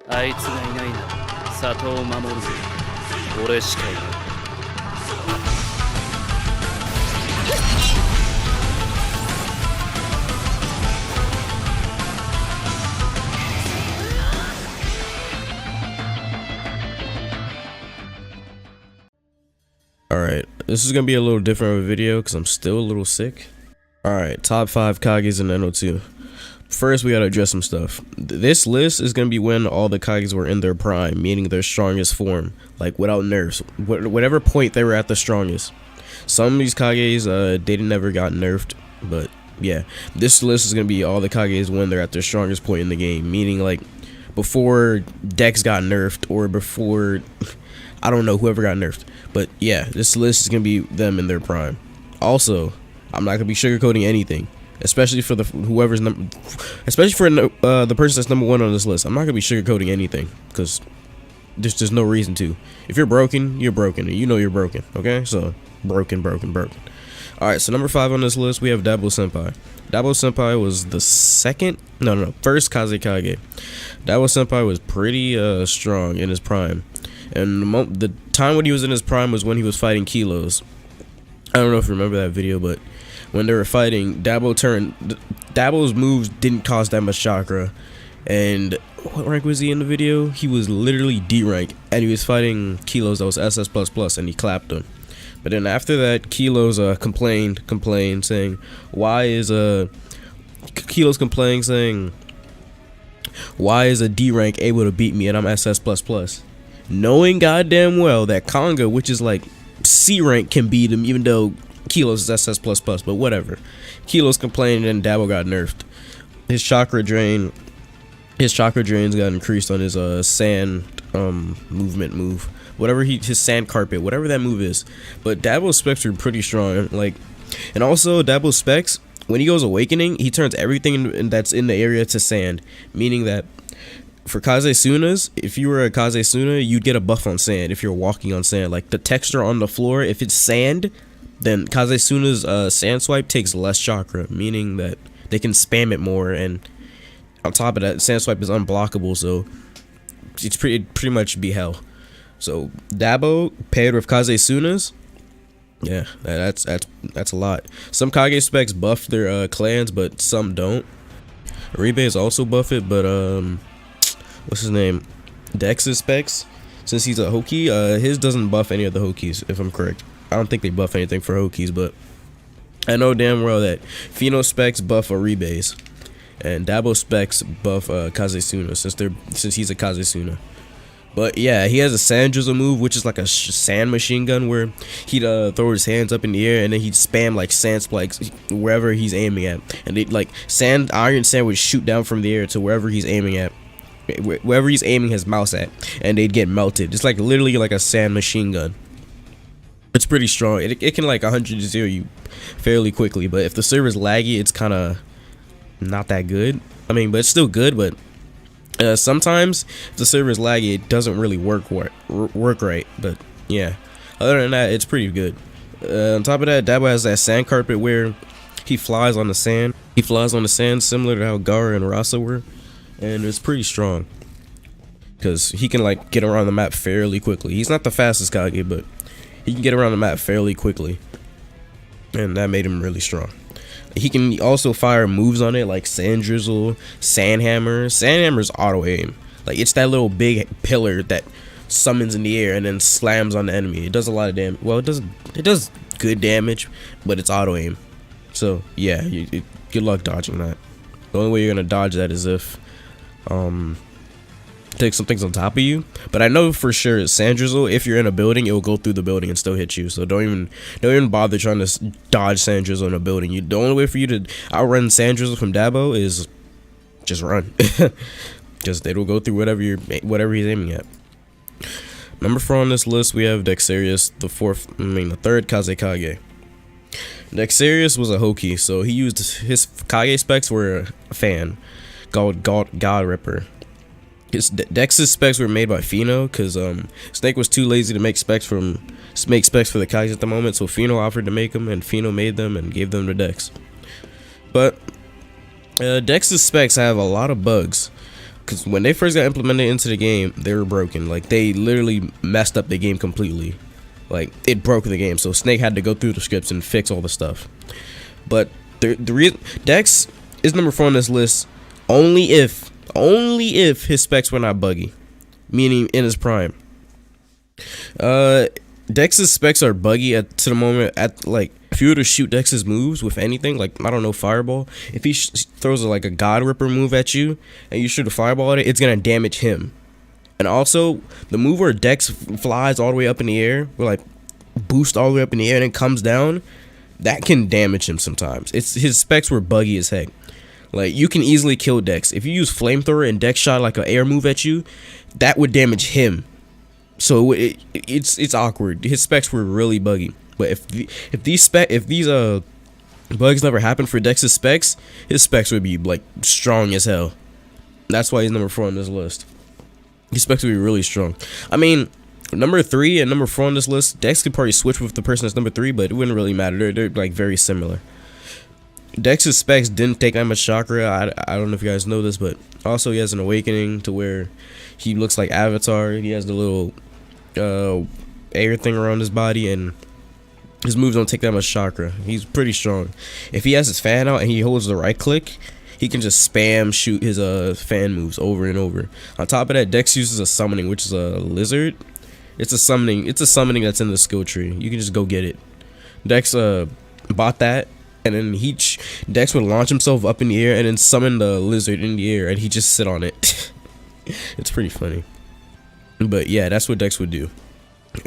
あいつがいないなら里を守るぜ。俺しかいない。Alright, this is gonna be a little different of a video because I'm still a little sick. Alright, top 5 Kages in NO2. First, we gotta address some stuff. This list is gonna be when all the Kages were in their prime, meaning their strongest form, like without nerfs, whatever point they were at the strongest. Some of these Kages, they never got nerfed, but yeah, this list is gonna be all the Kages when they're at their strongest point in the game, meaning like before Dex got nerfed or before, I don't know, whoever got nerfed. But yeah, this list is gonna be them in their prime. Also, I'm not gonna be sugarcoating anything, especially for the the person that's number 1 on this list. I'm not gonna be sugarcoating anything because there's no reason to. If you're broken, you're broken, and you know you're broken. Okay, so broken. All right, so number 5 on this list we have DaboSenpai. DaboSenpai was the first Kage Kage. DaboSenpai was pretty strong in his prime. And the time when he was in his prime was when he was fighting Kilos. I don't know if you remember that video, but when they were fighting, Dabo's moves didn't cost that much chakra. And what rank was he in the video? He was literally D rank, and he was fighting Kilos that was SS++, and he clapped him. But then after that, Kilos complained, saying, why is a D rank able to beat me and I'm SS++? Knowing goddamn well that Conga, which is like C rank, can beat him, even though Kilos is SS++, but whatever. Kilos complained and Dabo got nerfed. His chakra drains got increased on his sand movement move. His sand carpet, whatever that move is. But Dabo's specs are pretty strong. And also Dabo's specs, when he goes awakening, he turns everything that's in the area to sand, meaning that for Kazesunas, if you were a Kazesuna, you'd get a buff on sand if you're walking on sand. Like the texture on the floor, if it's sand, then Kazesuna's sand swipe takes less chakra, meaning that they can spam it more. And on top of that, sand swipe is unblockable, so it's pretty much be hell. So Dabo paired with Kazesunas, yeah, that's a lot. Some Kage specs buff their clans, but some don't. Rebase also buff it, but what's his name? Dex's specs, since he's a Hoki, his doesn't buff any of the Hokis, if I'm correct. I don't think they buff anything for Hokis, but I know damn well that Pheno specs buff a Rebase, and Dabo specs buff Kazesuna, since he's a Kazesuna. But yeah, he has a sand drizzle move, which is like a sand machine gun, where he'd throw his hands up in the air and then he'd spam like sand spikes wherever he's aiming at, and it like iron sand would shoot down from the air to wherever he's aiming at. Wherever he's aiming his mouse at, and they'd get melted. It's like literally like a sand machine gun. It's pretty strong. It can like 100-0 you fairly quickly, but if the server's laggy, it's kind of not that good. I mean, but it's still good, but sometimes if the server's laggy, it doesn't really work right. But yeah, other than that, it's pretty good. On top of that, Dabo has that sand carpet where he flies on the sand. He flies on the sand similar to how Gara and Rasa were. And it's pretty strong because he can like get around the map fairly quickly. He's not the fastest Kage, but he can get around the map fairly quickly, and that made him really strong. He can also fire moves on it like Sand Drizzle, Sandhammer. Sandhammer's auto aim. Like it's that little big pillar that summons in the air and then slams on the enemy. It does a lot of damage. Well, it does good damage, but it's auto aim. So yeah, good luck dodging that. The only way you're gonna dodge that is if take some things on top of you. But I know for sure Sand Drizzle, if you're in a building, it will go through the building and still hit you. So don't even bother trying to dodge Sand Drizzle in a building. The only way for you to outrun Sand Drizzle from Dabo is just run. Just it'll go through whatever he's aiming at. Number 4 on this list we have Dexerius, the third Kage Kage. Dexerius was a Hoki, so he used his Kage specs were a fan called God Ripper. His Dex's specs were made by Pheno because Snake was too lazy to make specs for the Kage at the moment, so Pheno offered to make them, and Pheno made them and gave them to Dex. But Dex's specs have a lot of bugs. because when they first got implemented into the game, they were broken. Like, they literally messed up the game completely. Like, it broke the game, so Snake had to go through the scripts and fix all the stuff. But the reason Dex is number 4 on this list only if his specs were not buggy, meaning in his prime. Dex's specs are buggy to the moment. At like, if you were to shoot Dex's moves with anything, like, I don't know, fireball, if he throws like a God Ripper move at you and you shoot a fireball at it, it's gonna damage him. And also, the move where Dex flies all the way up in the air, or like boost all the way up in the air and then comes down, that can damage him sometimes. His specs were buggy as heck. Like, you can easily kill Dex if you use flamethrower and Dex shot like an air move at you. That would damage him. So it's awkward. His specs were really buggy. But if these bugs never happened for Dex's specs, his specs would be like strong as hell. That's why he's number 4 on this list. His specs would be really strong. I mean, number 3 and number 4 on this list, Dex could probably switch with the person that's number 3, but it wouldn't really matter. They're like very similar. Dex's specs didn't take that much chakra. I don't know if you guys know this, but also he has an awakening to where he looks like Avatar. He has the little air thing around his body, and his moves don't take that much chakra. He's pretty strong. If he has his fan out and he holds the right click, he can just spam shoot his fan moves over and over. On top of that, Dex uses a summoning, which is a lizard. It's a summoning that's in the skill tree. You can just go get it. Dex bought that, and then Dex would launch himself up in the air and then summon the lizard in the air, and he just sit on it. It's pretty funny. But yeah, that's what Dex would do.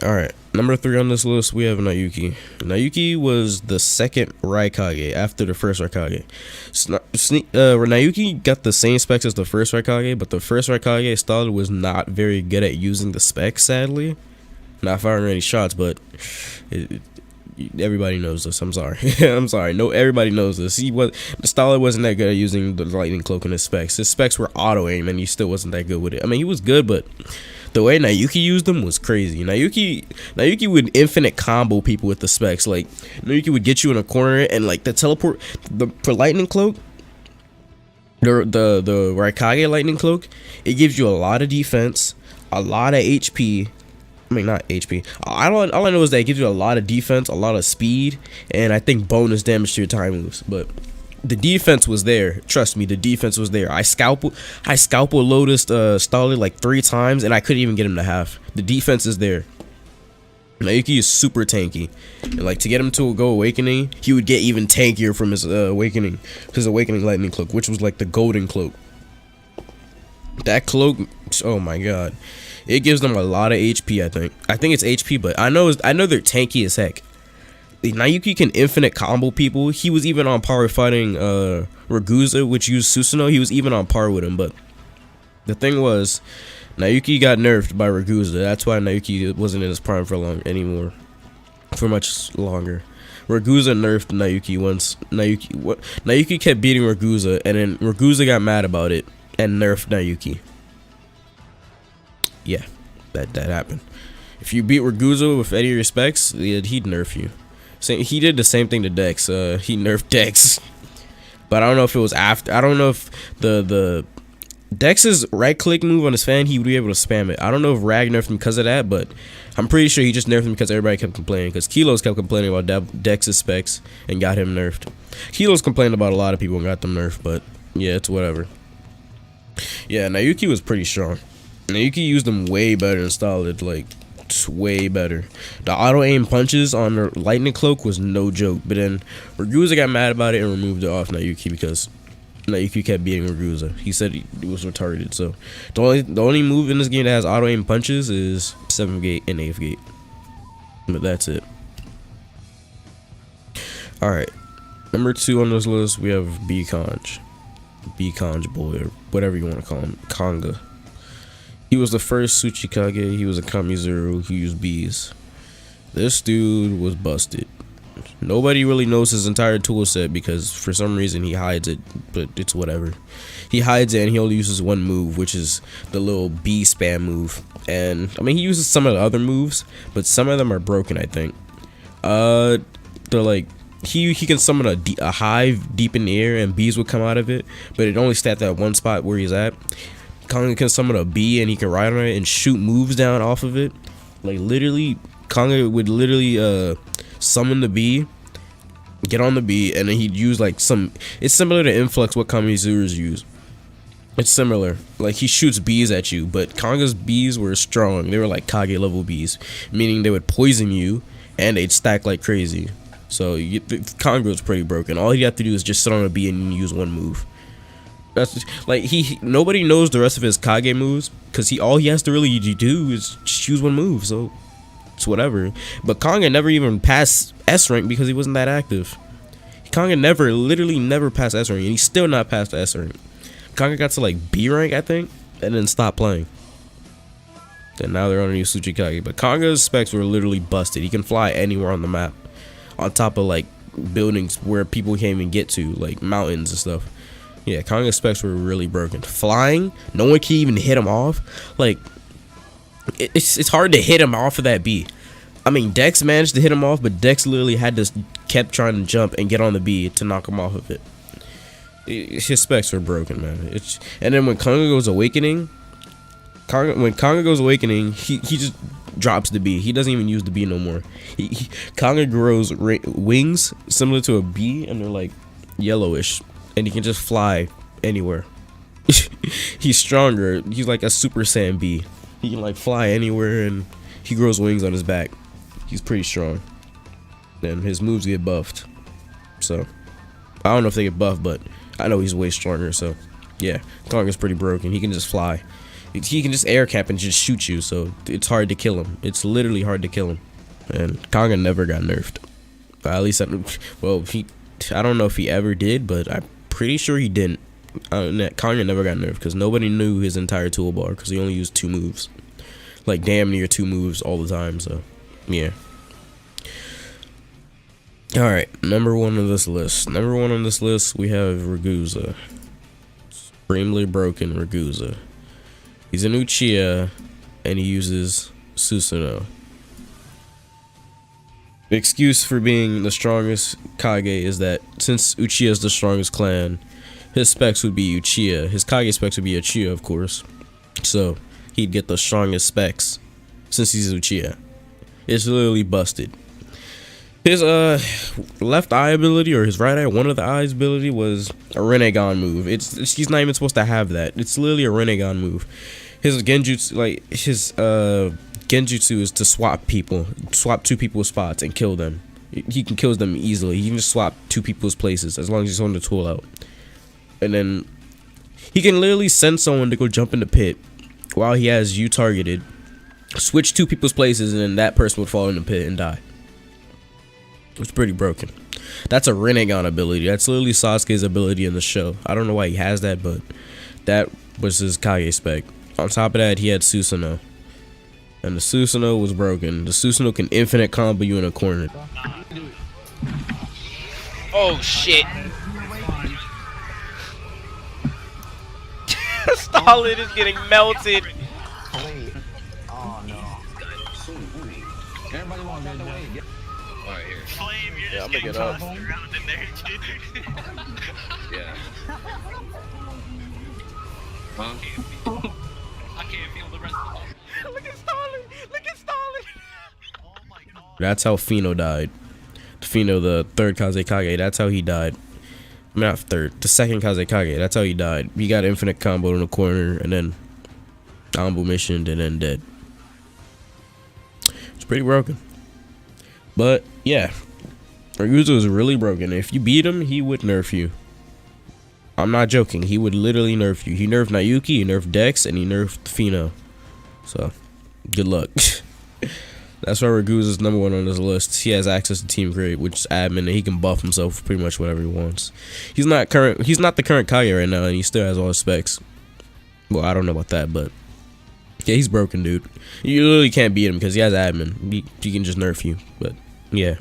Alright, number 3 on this list, we have Niyuki. Niyuki was the second Raikage after the first Raikage. Niyuki got the same specs as the first Raikage, but the first Raikage style was not very good at using the specs, sadly. Not firing any shots, but everybody knows this. I'm sorry. I'm sorry. No, everybody knows this. The Starlight wasn't that good at using the lightning cloak in his specs. His specs were auto aim, and he still wasn't that good with it. I mean, he was good, but the way Niyuki used them was crazy. Niyuki would infinite combo people with the specs. Like, Niyuki would get you in a corner, and like the teleport, for lightning cloak, the Raikage lightning cloak, it gives you a lot of defense, a lot of HP. I mean, not HP. All I know is that it gives you a lot of defense, a lot of speed, and I think bonus damage to your time moves. But the defense was there. Trust me, the defense was there. I scalpel Lotus Starlight like 3 times, and I couldn't even get him to half. The defense is there. Niyuki is super tanky, and like to get him to go awakening, he would get even tankier from his awakening lightning cloak, which was like the golden cloak. That cloak, oh my god. It gives them a lot of HP, I think it's HP, but I know they're tanky as heck. Niyuki can infinite combo people. He was even on par with fighting Raguza, which used Susanoo. He was even on par with him, but the thing was, Niyuki got nerfed by Raguza. That's why Niyuki wasn't in his prime for much longer. Raguza nerfed Niyuki once. Niyuki kept beating Raguza, and then Raguza got mad about it and nerfed Niyuki. Yeah, that happened. If you beat Raguza with any respects, he'd nerf you. He did the same thing to Dex. He nerfed Dex, but I don't know if it was after. I don't know if the Dex's right click move on his fan, he would be able to spam it. I don't know if Rag nerfed him because of that, but I'm pretty sure he just nerfed him because everybody kept complaining. Because Kilos kept complaining about Dex's specs and got him nerfed. Kilos complained about a lot of people and got them nerfed, but yeah, it's whatever. Yeah, Niyuki was pretty strong. Niyuki used them way better than Starlight, like way better. The auto aim punches on the lightning cloak was no joke, but then Raguza got mad about it and removed it off Niyuki because Niyuki kept beating Raguza. He said he was retarded. So the only move in this game that has auto aim punches is 7th gate and 8th gate, but that's it. All right, number 2 on this list we have bcongeboy, or whatever you want to call him, Conga. He was the first Tsuchikage. He was a Kamizuru who used bees. This dude was busted. Nobody really knows his entire tool set because for some reason he hides it, but it's whatever. He hides it and he only uses one move, which is the little bee spam move. And I mean, he uses some of the other moves, but some of them are broken, I think. They're like, he can summon a hive deep in the air and bees would come out of it, but it only stat that one spot where he's at. Kanga can summon a bee and he can ride on it and shoot moves down off of it. Like literally, Kanga would literally summon the bee, get on the bee, and then he'd use like some. It's similar to Influx what Kamizuras use. It's similar. Like he shoots bees at you, but Kanga's bees were strong. They were like Kage level bees, meaning they would poison you and they'd stack like crazy. So Kanga was pretty broken. All you have to do is just sit on a bee and use one move. That's like nobody knows the rest of his Kage moves because all he has to really do is just use one move. So it's whatever. But Kanga never even passed S rank because he wasn't that active. Kanga literally never passed S rank, and he's still not past S rank. Kanga got to like B rank, I think, and then stopped playing. And now they're on a new Tsuchikage. But Kanga's specs were literally busted. He can fly anywhere on the map, on top of like buildings where people can't even get to, like mountains and stuff. Yeah, Kanga's specs were really broken. Flying, no one can even hit him off. Like it's hard to hit him off of that bee. I mean, Dex managed to hit him off, but Dex literally kept trying to jump and get on the bee to knock him off of it. His specs were broken, man. And then when Kanga goes awakening, he just drops the bee. He doesn't even use the bee no more. Kanga grows wings similar to a bee, and they're like yellowish, and he can just fly anywhere. He's stronger. He's like a Super Saiyan bee. He can like fly anywhere, and he grows wings on his back. He's pretty strong. And his moves get buffed. So I don't know if they get buffed, but I know he's way stronger. So yeah, Kanga's pretty broken. He can just fly. He can just air cap and just shoot you. So it's hard to kill him. It's literally hard to kill him. And Kanga never got nerfed. At least, well, I don't know if he ever did, but I'm pretty sure he didn't. Kanga never got nerfed because nobody knew his entire toolbar because he only used 2 moves. Like damn near 2 moves all the time. So yeah. Alright, number 1 on this list. Number 1 on this list, we have Raguza. Supremely broken Raguza. He's an Uchiha, and he uses Susanoo. The excuse for being the strongest Kage is that since Uchiha is the strongest clan, his specs would be Uchiha. His Kage specs would be Uchiha, of course. So he'd get the strongest specs since he's Uchiha. It's literally busted. His left eye ability, or his right eye, one of the eyes ability, was a Rinnegan move. He's not even supposed to have that. It's literally a Rinnegan move. His genjutsu, genjutsu is to swap 2 people's spots and kill them. He can kill them easily. He can just swap 2 people's places as long as he's holding the tool out. And then he can literally send someone to go jump in the pit while he has you targeted, switch 2 people's places, and then that person would fall in the pit and die. It's pretty broken. That's a Rinnegan ability. That's literally Sasuke's ability in the show. I don't know why he has that, but that was his Kage spec. On top of that, he had Susanoo. And the Susanoo was broken. The Susanoo can infinite combo you in a corner. Oh shit. Stalin is getting melted. Oh no. Everybody wants to away. Alright, here. Flame, you're Yeah, I'm just gonna getting get up. tossed around in there, dude. Yeah. Huh? I can't feel the rest of the Look at Stalin! Look at Stalin! Oh my god. That's how Fino died. Fino, the 3rd Kazekage, that's how he died. I mean, not 3rd, the 2nd Kazekage, that's how he died. He got infinite combo in the corner, and then combo missioned, and then dead. It's pretty broken. But, yeah. Raguza is really broken. If you beat him, he would nerf you. I'm not joking. He would literally nerf you. He nerfed Niyuki, he nerfed Dex, and he nerfed Fino. So, good luck. That's why Raguza's number 1 on this list. He has access to Team Crate, which is admin, and he can buff himself pretty much whatever he wants. He's not the current Kage right now, and he still has all his specs. Well, I don't know about that, but yeah, he's broken, dude. You literally can't beat him because he has admin. He can just nerf you. But yeah,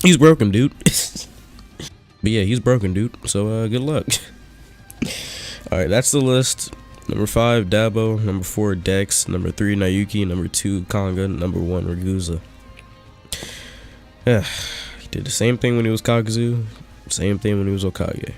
he's broken, dude. But yeah, he's broken, dude. So good luck. All right, that's the list. Number 5, Dabo. Number 4, Dex. Number 3, Niyuki. Number 2, Kanga. Number 1, Raguza. Yeah, he did the same thing when he was Kakuzu. Same thing when he was Okage.